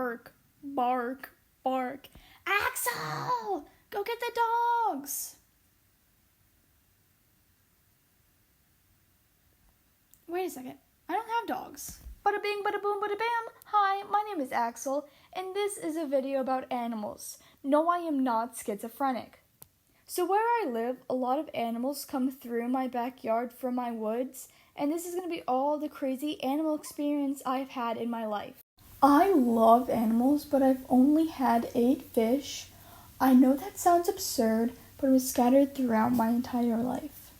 bark, bark, bark. Axel! Go get the dogs! Wait a second. I don't have dogs. Bada bing, bada boom, bada bam. Hi, my name is Axel, and this is a video about animals. No, I am not schizophrenic. So where I live, a lot of animals come through my backyard from my woods, and this is going to be all the crazy animal experience I've had in my life. I love animals, but I've only had 8 fish. I know that sounds absurd, but it was scattered throughout my entire life.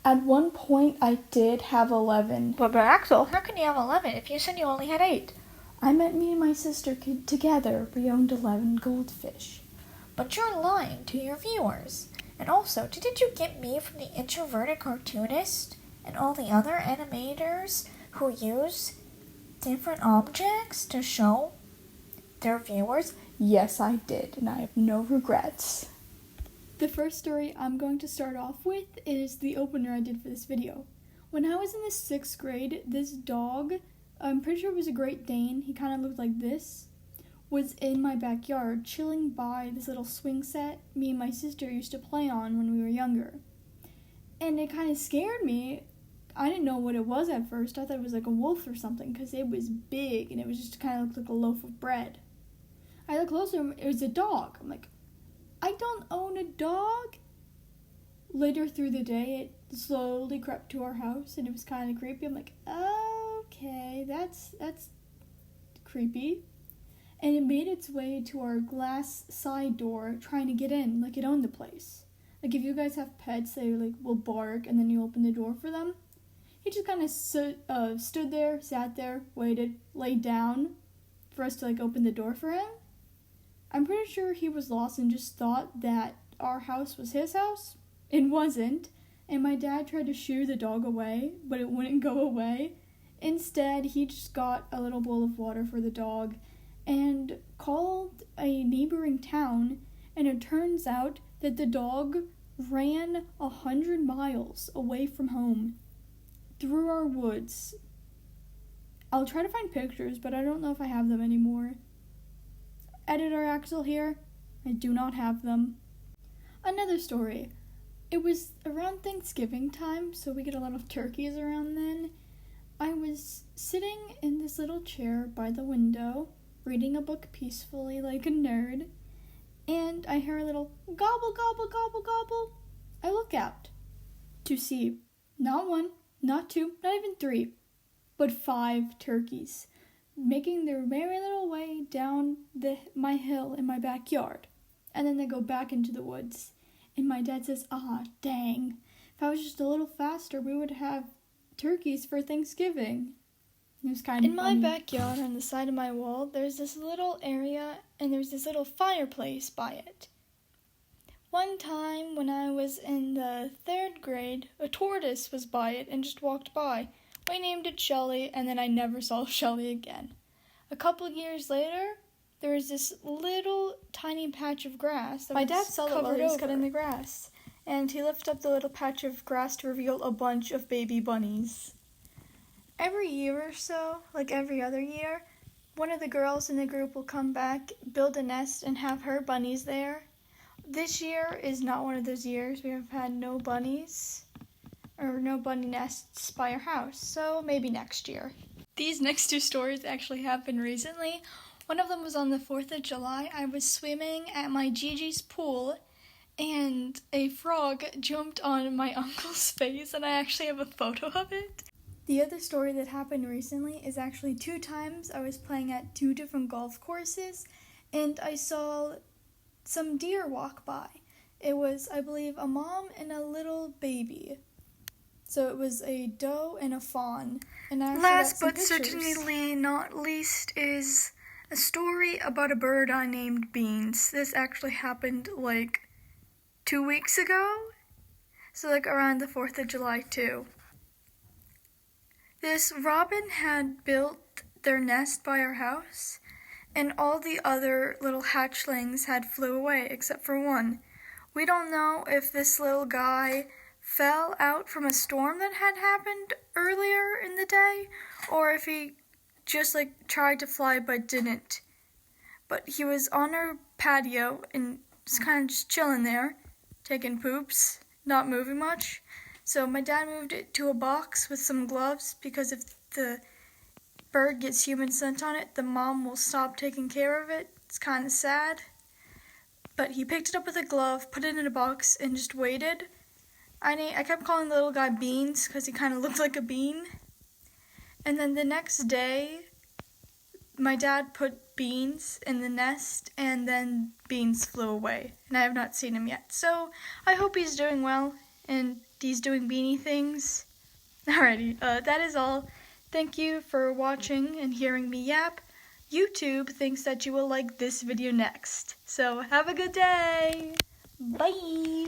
At one point, I did have 11. But Axel, how can you have 11 if you said you only had 8? I meant me and my sister together. We owned 11 goldfish. But you're lying to your viewers. And also, didn't you get me from the introverted cartoonist and all the other animators who use different objects to show their viewers? Yes, I did, and I have no regrets. The first story I'm going to start off with is the opener I did for this video. When I was in the 6th grade, this dog, I'm pretty sure it was a Great Dane, he kind of looked like this, was in my backyard chilling by this little swing set me and my sister used to play on when we were younger. And it kind of scared me. I didn't know what it was at first. I thought it was like a wolf or something because it was big and it was just kind of looked like a loaf of bread. I looked closer, it was a dog. I'm like, I don't own a dog. Later through the day, it slowly crept to our house, and it was kind of creepy. I'm like, okay, that's creepy. And it made its way to our glass side door, trying to get in, like it owned the place. Like if you guys have pets, they like will bark, and then you open the door for them. He just kind of stood there, sat there, waited, laid down for us to like open the door for him. I'm pretty sure he was lost and just thought that our house was his house. It wasn't, and my dad tried to shoo the dog away, but it wouldn't go away. Instead, he just got a little bowl of water for the dog and called a neighboring town, and it turns out that the dog ran 100 miles away from home through our woods. I'll try to find pictures, but I don't know if I have them anymore. Editor Axel here. I do not have them. Another story. It was around Thanksgiving time, so we get a lot of turkeys around then. I was sitting in this little chair by the window, reading a book peacefully like a nerd, and I hear a little gobble, gobble, gobble, gobble. I look out to see not 1, not 2, not even 3, but 5 turkeys, making their merry little way down my hill in my backyard. And then they go back into the woods. And my dad says, dang. If I was just a little faster, we would have turkeys for Thanksgiving. It was kind of funny. In my backyard, on the side of my wall, there's this little area, and there's this little fireplace by it. One time, when I was in the 3rd grade, a tortoise was by it and just walked by. We named it Shelly, and then I never saw Shelly again. A couple years later, there was this little tiny patch of grass that my dad saw that while he was cutting the grass, and he lifted up the little patch of grass to reveal a bunch of baby bunnies. Every year or so, like every other year, one of the girls in the group will come back, build a nest, and have her bunnies there. This year is not one of those years. We have had no bunnies or no bunny nests by our house, so maybe next year. These next 2 stories actually happened recently. One of them was on the 4th of July. I was swimming at my Gigi's pool, and a frog jumped on my uncle's face, and I actually have a photo of it. The other story that happened recently is actually 2 times I was playing at 2 different golf courses, and I saw some deer walk by. It was, I believe, a mom and a little baby. So it was a doe and a fawn. And last but certainly not least is a story about a bird I named Beans. This actually happened like 2 weeks ago. So like around the 4th of July too. This robin had built their nest by our house, and all the other little hatchlings had flew away except for one. We don't know if this little guy fell out from a storm that had happened earlier in the day, or if he just tried to fly but didn't. but he was on our patio and just kind of just chilling there, taking poops, not moving much. So my dad moved it to a box with some gloves because if the bird gets human scent on it, the mom will stop taking care of it. It's kind of sad. But he picked it up with a glove, put it in a box, and just waited. I kept calling the little guy Beans because he kind of looked like a bean. And then the next day, my dad put Beans in the nest, and then Beans flew away. And I have not seen him yet. So I hope he's doing well, and he's doing beanie things. Alrighty, that is all. Thank you for watching and hearing me yap. YouTube thinks that you will like this video next. So have a good day. Bye.